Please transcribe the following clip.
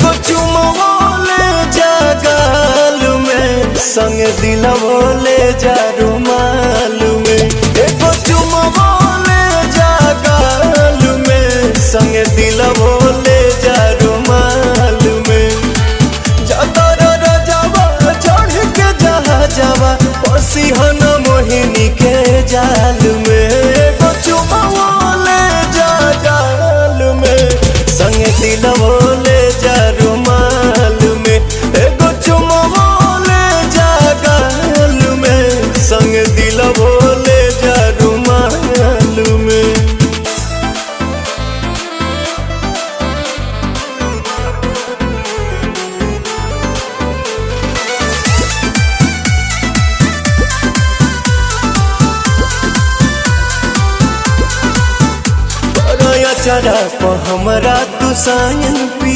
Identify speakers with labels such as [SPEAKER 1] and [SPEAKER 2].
[SPEAKER 1] एगो चुमो ले जा गाल में, संग दिलवो ले जा रुमाल में। एगो चुमो ले जा गाल में, संग दिलवो ले जा रुमाल में। जतर रजवा चढ़ के जहा जावा, पसी हन मोहिनी के जाल में। एगो चुमो ले जा गाल में, संग दिलवो ले जा रुमाल में। एगो चुमो ले जा गाल में, संग दिलवो ले जा रुमाल में। चरा पर हमरा तू सायन पी